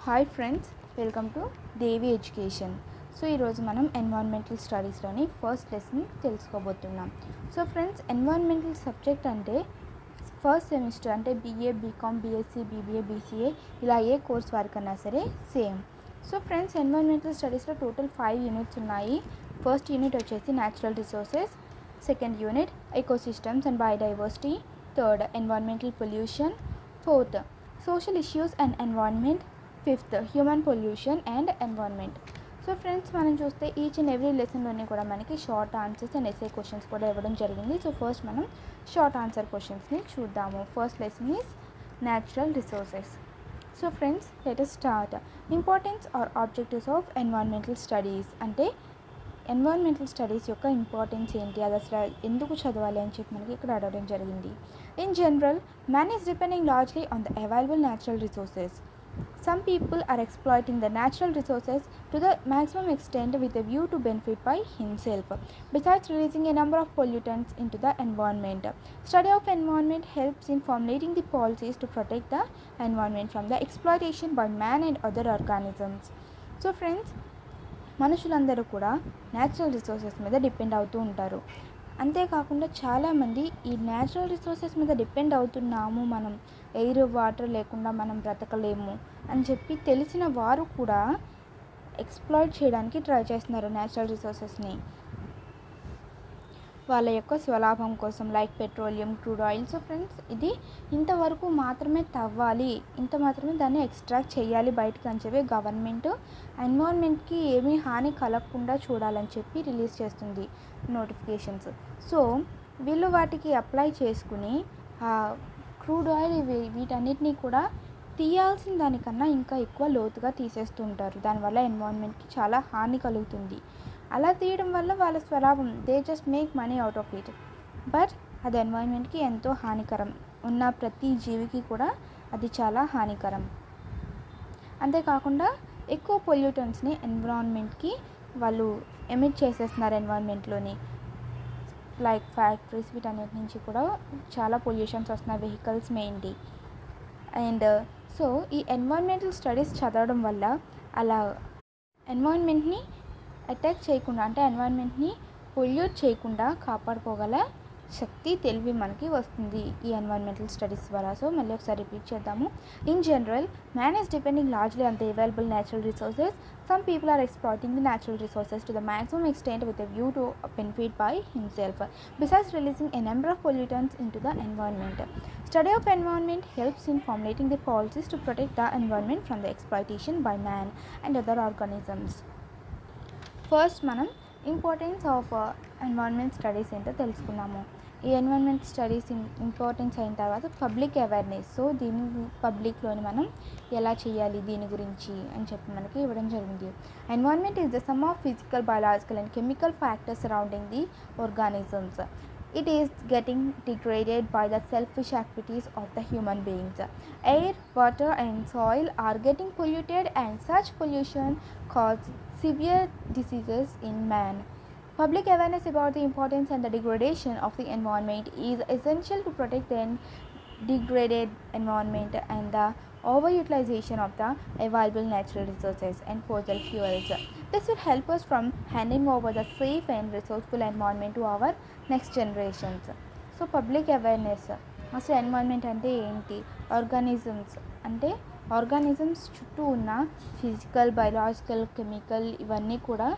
Hi friends, welcome to Devi education. So ఈరోజు మనం environmental స్టడీస్లోని ఫస్ట్ లెసన్ తెలుసుకోబోతున్నాం. సో ఫ్రెండ్స్, ఎన్వైర్న్మెంటల్ సబ్జెక్ట్ అంటే ఫస్ట్ సెమిస్టర్ అంటే BA, BCom, BSc, BBA, BCA ఇలా ఏ కోర్స్ వారికన్నా సరే సేమ్. సో ఫ్రెండ్స్, ఎన్వైర్న్మెంటల్ స్టడీస్లో టోటల్ 5 యూనిట్స్ ఉన్నాయి. ఫస్ట్ యూనిట్ వచ్చేసి natural resources, second unit ecosystems and biodiversity, third environmental pollution, fourth social issues and environment, fifth human pollution and environment. So friends, మనం చూస్తే each and every లెసన్లోనే కూడా మనకి short answers and SA questions కూడా ఇవ్వడం జరిగింది. So first మనం short answer క్వశ్చన్స్ని చూద్దాము. First lesson is natural resources. So friends, let us start. Importance or objectives of environmental studies అంటే ఎన్వైర్న్మెంటల్ స్టడీస్ యొక్క ఇంపార్టెన్స్ ఏంటి, అది అసలు ఎందుకు చదవాలి అని చెప్పి మనకి ఇక్కడ అడగడం జరిగింది. In general, man is depending largely on the available natural resources. Some people are exploiting the natural resources to the maximum extent with a view to benefit by himself, besides releasing a number of pollutants into the environment. Study of environment helps in formulating the policies to protect the environment from the exploitation by man and other organisms. So friends, మనుషులందరూ కూడా natural resources మీద depend అవుతూ ఉంటారు. అంతేకాకుండా చాలామంది ఈ natural resources మీద depend అవుతున్నాము, మనం ఎయిర్ వాటర్ లేకుండా మనం బ్రతకలేము అని చెప్పి తెలిసిన వారు కూడా ఎక్స్ప్లాయిట్ చేయడానికి ట్రై చేస్తున్నారు న్యాచురల్ రిసోర్సెస్ని వాళ్ళ యొక్క స్వలాభం కోసం, like petroleum, crude oil. So friends, ఇది ఇంతవరకు మాత్రమే తవ్వాలి, ఇంత మాత్రమే దాన్ని ఎక్స్ట్రాక్ట్ చేయాలి బయటకు అని చెప్పి గవర్నమెంట్ ఎన్వైర్న్మెంట్కి ఏమీ హాని కలగకుండా చూడాలని చెప్పి రిలీజ్ చేస్తుంది నోటిఫికేషన్స్. సో వీళ్ళు వాటికి అప్లై చేసుకుని క్రూడ్ ఆయిల్ వీటన్నిటినీ కూడా తీయాల్సిన దానికన్నా ఇంకా ఎక్కువ లోతుగా తీసేస్తూ ఉంటారు. దానివల్ల ఎన్వైర్న్మెంట్కి చాలా హాని కలుగుతుంది. అలా తీయడం వల్ల వాళ్ళ స్వలాభం, they just make money out of it, but అది ఎన్వైర్న్మెంట్కి ఎంతో హానికరం. ఉన్న ప్రతి జీవికి కూడా అది చాలా హానికరం. అంతేకాకుండా ఎక్కువ పొల్యూటెంట్స్ని ఎన్విరాన్మెంట్కి వాళ్ళు ఎమిట్ చేసేస్తున్నారు ఎన్వైర్న్మెంట్లోని, లైక్ ఫ్యాక్టరీస్ వీటన్నిటి నుంచి కూడా చాలా పొల్యూషన్స్ వస్తున్నాయి, వెహికల్స్ మెయిన్లీ. అండ్ సో ఈ ఎన్వైర్న్మెంటల్ స్టడీస్ చదవడం వల్ల అలా ఎన్వైర్న్మెంట్ని అటాక్ చేయకుండా అంటే ఎన్వైర్న్మెంట్ని పొల్యూట్ చేయకుండా కాపాడుకోగల శక్తి, తెలివి మనకి వస్తుంది ఈ ఎన్వైర్న్మెంటల్ స్టడీస్ ద్వారా. సో మళ్ళీ ఒకసారి రిపీట్ చేద్దాము. In general, man is depending largely on the available natural resources. Some people are exploiting the natural resources to the maximum extent with a view to benefit by himself, besides releasing a number of pollutants into the environment. Study of environment helps in formulating the policies to protect the environment from the exploitation by man and other organisms. First మనం importance of environment studies ఏంటో తెలుసుకున్నాము. ఈ environment studies importance అయిన తర్వాత public awareness. So దీని పబ్లిక్లోని మనం ఎలా చేయాలి దీని గురించి అని చెప్పి మనకి ఇవ్వడం జరిగింది. Environment is the sum of physical, biological and chemical factors surrounding the organisms. It is getting degraded by the selfish activities of the human beings. Air, water and soil are getting polluted, and such pollution causes severe diseases in man. Public awareness about the importance and the degradation of the environment is essential to protect the degraded environment and the overutilization of the available natural resources and fossil fuels. This will help us from handing over the safe and resourceful environment to our next generations. So public awareness, అసలు environment అంటే ఏంటి, organisms అంటే organisms చుట్టూ ఉన్న physical, biological, chemical ఇవన్నీ కూడా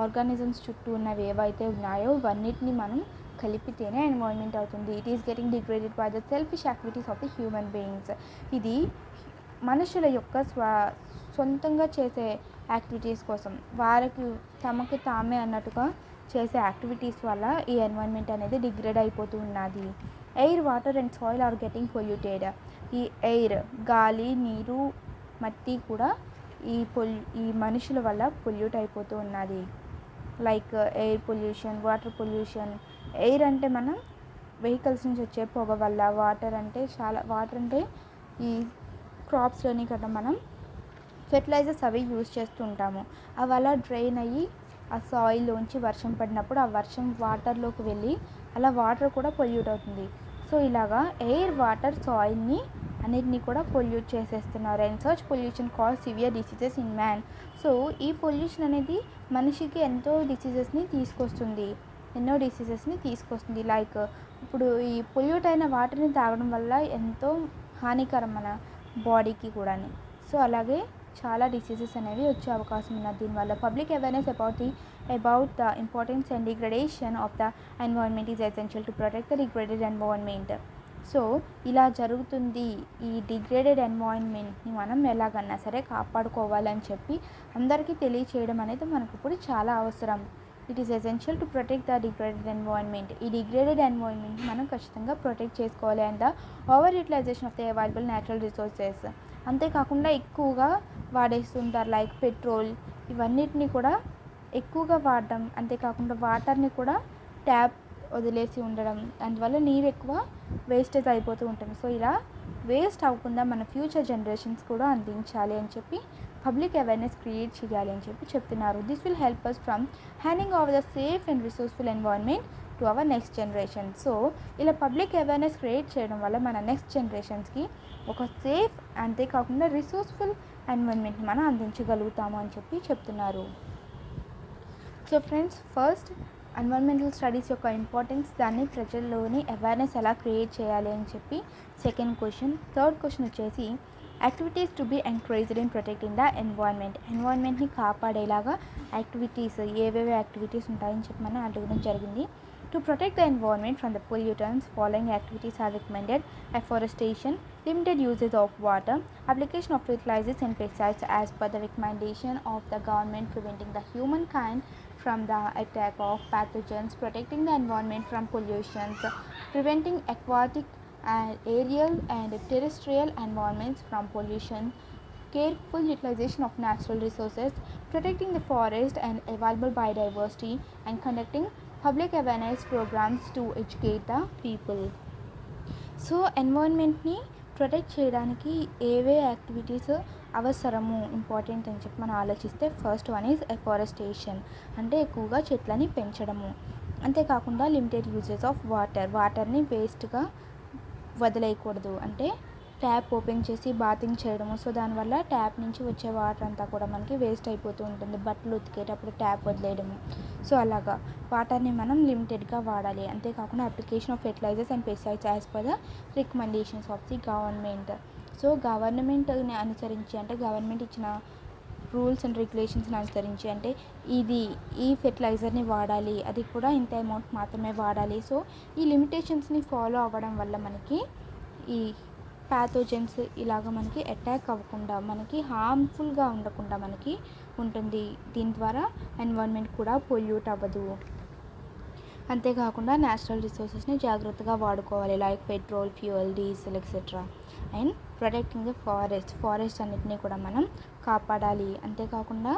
organisms చుట్టూ ఉన్నవి ఏవైతే ఉన్నాయో ఇవన్నిటిని మనం కలిపితేనే ఎన్వైర్న్మెంట్ అవుతుంది. It is getting degraded by the selfish activities of the human beings. ఇది మనుషుల యొక్క సొంతంగా చేసే యాక్టివిటీస్ కోసం, వారికి తమకు తామే అన్నట్టుగా చేసే యాక్టివిటీస్ వల్ల ఈ ఎన్వైర్న్మెంట్ అనేది డిగ్రేడ్ అయిపోతూ ఉన్నది. Air, water and soil are getting polluted. ఈ ఎయిర్, గాలి, నీరు, మట్టి కూడా ఈ మనుషుల వల్ల పొల్యూట్ అయిపోతూ ఉన్నది. Like air pollution, water pollution. Air అంటే మనం వెహికల్స్ నుంచి వచ్చే పొగ వల్ల, వాటర్ అంటే ఈ క్రాప్స్లోని కదా మనం ఫెర్టిలైజర్స్ అవి యూజ్ చేస్తూ ఉంటాము. అవి అలా డ్రైన్ అయ్యి ఆ సాయిల్లోంచి వర్షం పడినప్పుడు ఆ వర్షం వాటర్లోకి వెళ్ళి అలా వాటర్ కూడా పొల్యూట్ అవుతుంది. సో ఇలాగా ఎయిర్, వాటర్, సాయిల్ని అన్నిటినీ కూడా పొల్యూట్ చేసేస్తున్నారు. And such pollution cause severe diseases in man. So ఈ పొల్యూషన్ అనేది మనిషికి ఎంతో డిసీజెస్ని తీసుకొస్తుంది. లైక్ ఇప్పుడు ఈ పొల్యూట్ అయిన వాటర్ని తాగడం వల్ల ఎంతో హానికరం మన బాడీకి కూడా. సో అలాగే చాలా డిసీజెస్ అనేవి వచ్చే అవకాశం ఉన్నది దీనివల్ల. Public awareness about the importance and degradation of the environment is essential to protect the degraded environment. So ఇలా జరుగుతుంది. ఈ డిగ్రేడెడ్ ఎన్వైరన్మెంట్ని మనం ఎలాగన్నా సరే కాపాడుకోవాలని చెప్పి అందరికీ తెలియచేయడం అనేది మనకు ఇప్పుడు చాలా అవసరం. It is essential to protect the degraded environment. ఈ డిగ్రేడెడ్ ఎన్వైరన్మెంట్ మనం ఖచ్చితంగా ప్రొటెక్ట్ చేసుకోవాలి. And the over utilisation of the available natural resources, అంతేకాకుండా ఎక్కువగా వాడేస్తుంటారు లైక్ పెట్రోల్, ఇవన్నిటిని కూడా ఎక్కువగా వాడడం, అంతేకాకుండా వాటర్ని కూడా ట్యాప్ వదిలేసి ఉండడం, అందువల్ల నీరు ఎక్కువ వేస్టేజ్ అయిపోతూ ఉంటుంది. సో ఇలా వేస్ట్ అవ్వకుండా మన ఫ్యూచర్ జనరేషన్స్ కూడా అందించాలి అని చెప్పి పబ్లిక్ అవేర్నెస్ క్రియేట్ చేయాలి అని చెప్పి చెప్తున్నారు. This will help us from handing over the safe and resourceful environment to our next generation. So ఇలా పబ్లిక్ అవేర్నెస్ క్రియేట్ చేయడం వల్ల మన నెక్స్ట్ జనరేషన్స్కి ఒక సేఫ్ అంతేకాకుండా రిసోర్స్ఫుల్ ఎన్వైరన్మెంట్ని మనం అందించగలుగుతాము అని చెప్పి చెప్తున్నారు. So friends, first environmental studies యొక్క ఇంపార్టెన్స్, దాన్ని ప్రజల్లోని అవేర్నెస్ ఎలా క్రియేట్ చేయాలి అని చెప్పి సెకండ్ క్వశ్చన్. థర్డ్ క్వశ్చన్ వచ్చేసి activities to be encouraged in protecting the ఎన్వైరన్మెంట్ని కాపాడేలాగా యాక్టివిటీస్ ఏవేవి యాక్టివిటీస్ ఉంటాయని చెప్పి మనం అడగడం జరిగింది. To protect the environment from the pollutants, following activities are recommended: afforestation, limited usage of water, application of fertilizers and pesticides as per the recommendation of the government, preventing the humankind from the attack of pathogens, protecting the environment from pollutions, preventing aquatic, aerial and terrestrial environments from pollution, careful utilization of natural resources, protecting the forest and available biodiversity, and conducting public awareness programs to educate the people. So ఎన్వైరన్మెంట్ని protect చేయడానికి ఏవే activities అవసరము important అని చెప్పి మనం ఆలోచిస్తే first one is afforestation, అంటే ఎక్కువగా చెట్లని పెంచడము. అంతేకాకుండా లిమిటెడ్ యూజెస్ ఆఫ్ వాటర్ని వేస్ట్గా వదిలేయకూడదు, అంటే ట్యాప్ ఓపెన్ చేసి బాతింగ్ చేయడము. సో దానివల్ల ట్యాప్ నుంచి వచ్చే వాటర్ అంతా కూడా మనకి వేస్ట్ అయిపోతూ ఉంటుంది. బట్టలు ఉతికేటప్పుడు ట్యాప్ వదిలేయడము. సో అలాగా వాటర్ని మనం లిమిటెడ్గా వాడాలి. అంతేకాకుండా application of fertilisers and pesticides as per the recommendations of the government. So గవర్నమెంట్ని అనుసరించి, అంటే గవర్నమెంట్ ఇచ్చిన రూల్స్ అండ్ రెగ్యులేషన్స్ని అనుసరించి, అంటే ఈ ఫెర్టిలైజర్ని వాడాలి, అది కూడా ఇంత అమౌంట్ మాత్రమే వాడాలి. సో ఈ లిమిటేషన్స్ని ఫాలో అవ్వడం వల్ల మనకి ఈ ప్యాథోజన్స్ ఇలాగ మనకి అటాక్ అవ్వకుండా, మనకి హార్మ్ఫుల్గా ఉండకుండా మనకి ఉంటుంది. దీని ద్వారా ఎన్వైరన్మెంట్ కూడా పొల్యూట్ అవ్వదు. అంతేకాకుండా న్యాచురల్ రిసోర్సెస్ని జాగ్రత్తగా వాడుకోవాలి, like petrol, fuel, diesel etcetera. And protecting the forest అన్నిటినీ కూడా మనం కాపాడాలి. అంతేకాకుండా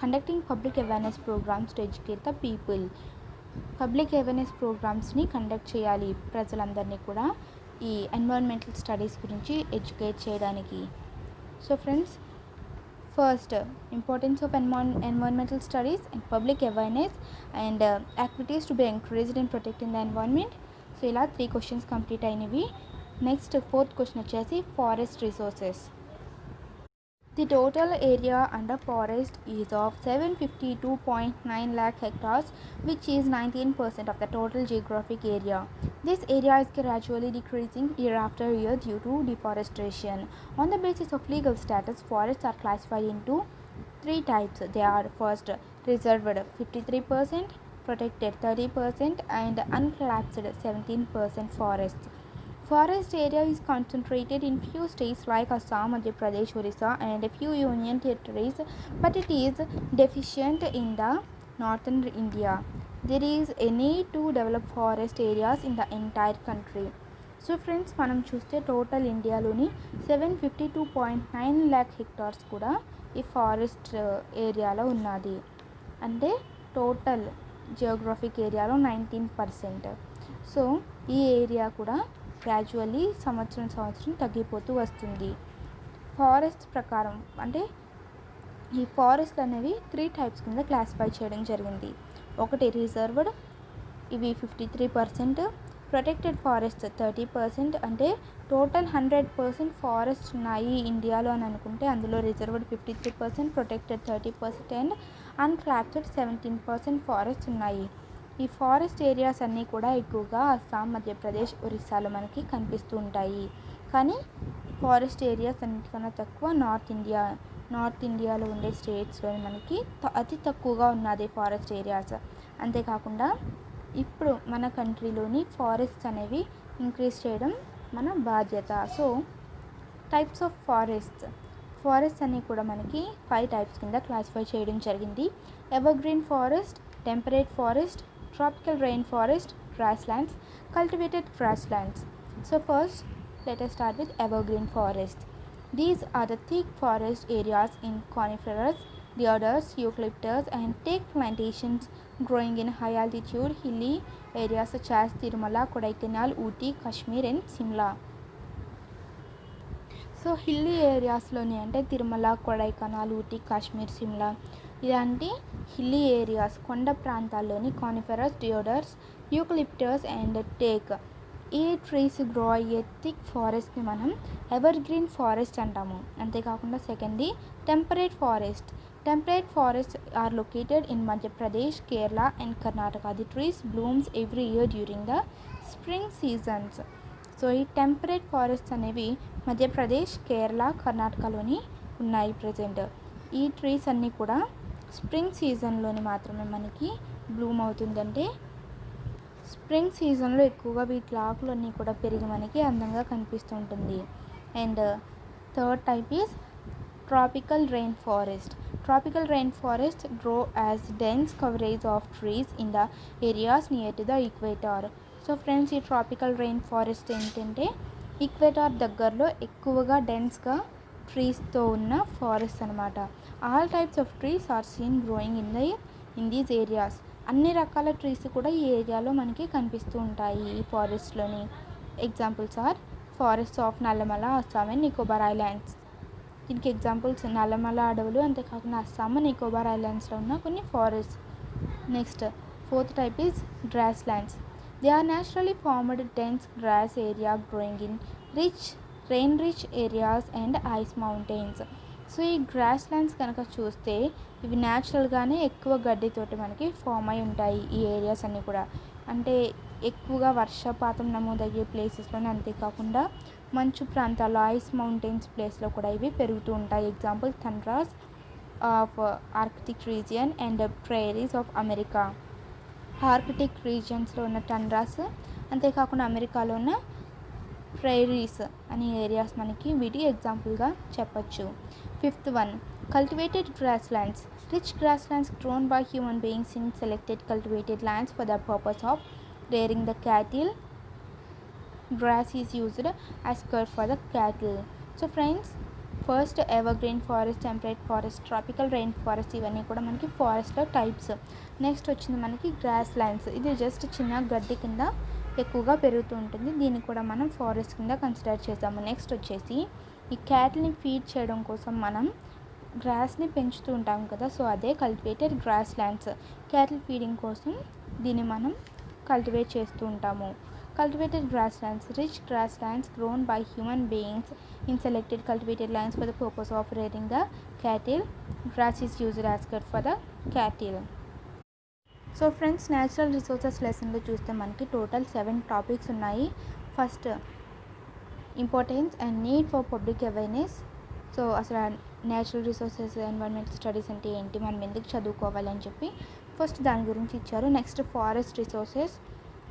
conducting public awareness programmes to educate the people. Public awareness ప్రోగ్రామ్స్ని కండక్ట్ చేయాలి, ప్రజలందరినీ కూడా ఈ ఎన్వైరన్మెంటల్ స్టడీస్ గురించి ఎడ్యుకేట్ చేయడానికి. So friends, first importance of environmental studies and public awareness and activities to be encouraged in protecting the environment. So ఇలా 3 questions complete అయినవి. Next fourth question వచ్చేసి forest resources. The total area under forest is of 752.9 lakh hectares, which is 19% of the total geographic area. This area is gradually decreasing year after year due to deforestation. On the basis of legal status, forests are classified into 3 types. They are first reserved 53%, protected 30%, and unclassed 17% forests. Forest area is concentrated in few states like Assam, Madhya Pradesh, Orissa, and a few union territories, but it is deficient in the northern India. There is a need to develop forest areas in the entire country. So friends, మనం చూస్తే total ఇండియాలోని 752.9 lakh hectares కూడా ఈ forest ఏరియాలో ఉన్నది. అంటే total geographic ఏరియాలో 19%. So ఈ ఏరియా కూడా గ్రాడ్యువల్లీ సంవత్సరం తగ్గిపోతూ వస్తుంది. ఫారెస్ట్ ప్రకారం, అంటే ఈ ఫారెస్ట్లు అనేవి 3 టైప్స్ కింద క్లాసిఫై చేయడం జరిగింది. ఒకటి రిజర్వ్డ్, ఇవి 53%, ప్రొటెక్టెడ్ ఫారెస్ట్ 30%, అంటే టోటల్ 100% ఫారెస్ట్ ఉన్నాయి ఇండియాలో అని అనుకుంటే అందులో రిజర్వ్డ్ 53%, ప్రొటెక్టెడ్ 30% అండ్ అన్క్లాటెడ్ 17% ఫారెస్ట్ ఉన్నాయి. ఈ ఫారెస్ట్ ఏరియాస్ అన్నీ కూడా ఎక్కువగా అస్సాం, మధ్యప్రదేశ్, ఒరిస్సాలో మనకి కనిపిస్తూ ఉంటాయి. కానీ ఫారెస్ట్ ఏరియాస్ అన్నిటికన్నా తక్కువ నార్త్ ఇండియాలో ఉండే స్టేట్స్లో మనకి అతి తక్కువగా ఉన్నది ఫారెస్ట్ ఏరియాస్. అంతేకాకుండా ఇప్పుడు మన కంట్రీలోని ఫారెస్ట్స్ అనేవి ఇంక్రీజ్ చేయడం మన బాధ్యత. సో టైప్స్ ఆఫ్ ఫారెస్ట్ అన్నీ కూడా మనకి 5 టైప్స్ కింద క్లాసిఫై చేయడం జరిగింది. Evergreen forest, temperate forest, tropical rain forest, grasslands, cultivated grasslands. So first, let us start with evergreen forest. These are the thick forest areas in coniferous, deodars, eucalyptus and teak plantations growing in high altitude hilly areas such as Tirumala, Kodaikanal, Ooty, Kashmir and Simla. So hilly ఏరియాస్లోనే అంటే తిరుమల, కొడైకనాల్, ఊటీ, కాశ్మీర్, సిమ్లా ఇలాంటి hilly areas కొండ ప్రాంతాల్లోని coniferous, deodars, eucalyptus and teak ఈ trees grow అయ్యే thick ఫారెస్ట్ని మనం evergreen forest అంటాము. అంతేకాకుండా సెకండ్ది temperate forest are located in Madhya Pradesh, Kerala and Karnataka. The trees blooms every year during the spring seasons. So ఈ టెంపరేట్ ఫారెస్ట్స్ అనేవి మధ్యప్రదేశ్, కేరళ, కర్ణాటకలోని ఉన్నాయి ప్రజెంట్. ఈ ట్రీస్ అన్నీ కూడా స్ప్రింగ్ సీజన్లోని మాత్రమే మనకి బ్లూమ్ అవుతుందంటే స్ప్రింగ్ సీజన్లో ఎక్కువగా వీటి ఆకులు అన్నీ కూడా పెరిగి మనకి అందంగా కనిపిస్తూ ఉంటుంది. And third type is tropical rain forest grow as dense coverage of trees in the areas near to the equator. So friends, ఈ ట్రాపికల్ రెయిన్ ఫారెస్ట్ ఏంటంటే ఈక్వేటార్ దగ్గరలో ఎక్కువగా డెన్స్గా ట్రీస్తో ఉన్న ఫారెస్ట్ అనమాట. All types of trees are seen growing in these areas. అన్ని రకాల ట్రీస్ కూడా ఈ ఏరియాలో మనకి కనిపిస్తూ ఉంటాయి ఈ ఫారెస్ట్లోని. Examples are forest of Nallamala, Assam and Nicobar islands. దీనికి ఎగ్జాంపుల్స్ నల్లమల అడవులు, అంతేకాకుండా అస్సాం, నికోబార్ ఐలాండ్స్లో ఉన్న కొన్ని forest. Next fourth type is grasslands. They are naturally formed dense grass area growing in rain-rich areas and ice mountains. So ఈ గ్రాస్ ల్యాండ్స్ కనుక చూస్తే ఇవి న్యాచురల్గానే ఎక్కువ గడ్డితోటి మనకి ఫామ్ అయి ఉంటాయి ఈ ఏరియాస్ అన్నీ కూడా. అంటే ఎక్కువగా వర్షపాతం నమోదయ్యే ప్లేసెస్లోనే, అంతేకాకుండా మంచు ప్రాంతాల్లో ఐస్ మౌంటైన్స్ ప్లేస్లో కూడా ఇవి పెరుగుతూ ఉంటాయి. Example tundras of Arctic region and prairies of America. Arctic రీజియన్స్లో ఉన్న టండ్రాస్, అంతేకాకుండా అమెరికాలో ఉన్న ప్రైరీస్ అనే ఏరియాస్ మనకి వీటి ఎగ్జాంపుల్గా చెప్పచ్చు. Fifth one, cultivated గ్రాస్లాండ్స్. Rich గ్రాస్లాండ్స్ grown by human beings in selected cultivated lands for the purpose of rearing the cattle. Grass is used as curd for the cattle. So friends, first evergreen forest, temperate forest, tropical rain forest ఇవన్నీ కూడా మనకి ఫారెస్ట్లో types. Next వచ్చింది మనకి grass lands. ఇది just చిన్న గడ్డి కింద ఎక్కువగా పెరుగుతూ ఉంటుంది. దీన్ని కూడా మనం ఫారెస్ట్ కింద కన్సిడర్ చేసాము. నెక్స్ట్ వచ్చేసి ఈ క్యాటిల్ని ఫీడ్ చేయడం కోసం మనం గ్రాస్ని పెంచుతూ ఉంటాం కదా, సో అదే cultivated grass lands. Cattle feeding కోసం దీన్ని మనం కల్టివేట్ చేస్తూ ఉంటాము. Cultivated grasslands, rich grasslands grown by human beings in selected cultivated lands for the purpose of rearing the cattle. Grass is used as curd for the cattle. So friends, natural resources lesson లో చూస్తే మనకి total 7 topics ఉన్నాయి. First, importance and need for public awareness. So అసలు natural resources, environmental studies అంటే ఏంటి, మనం ఎందుకు చదువుకోవాలి అని చెప్పి ఫస్ట్ దాని గురించి ఇచ్చారు. Next forest resources,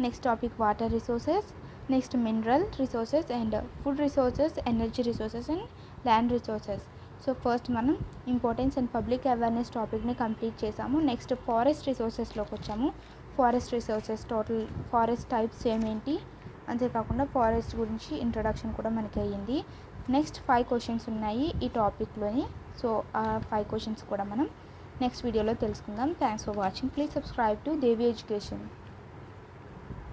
next topic water resources, next mineral resources and food resources, energy resources and land resources. So first మనం ఇంపార్టెన్స్ అండ్ పబ్లిక్ అవేర్నెస్ టాపిక్ని కంప్లీట్ చేసాము. నెక్స్ట్ ఫారెస్ట్ రిసోర్సెస్లోకి వచ్చాము. Forest resources total forest types ఏమేంటి, అంతేకాకుండా forest గురించి introduction కూడా మనకి అయ్యింది. నెక్స్ట్ 5 క్వశ్చన్స్ ఉన్నాయి ఈ టాపిక్లోని. సో ఆ 5 క్వశ్చన్స్ కూడా మనం నెక్స్ట్ వీడియోలో తెలుసుకుందాం. Thanks for watching. Please subscribe to Devi education.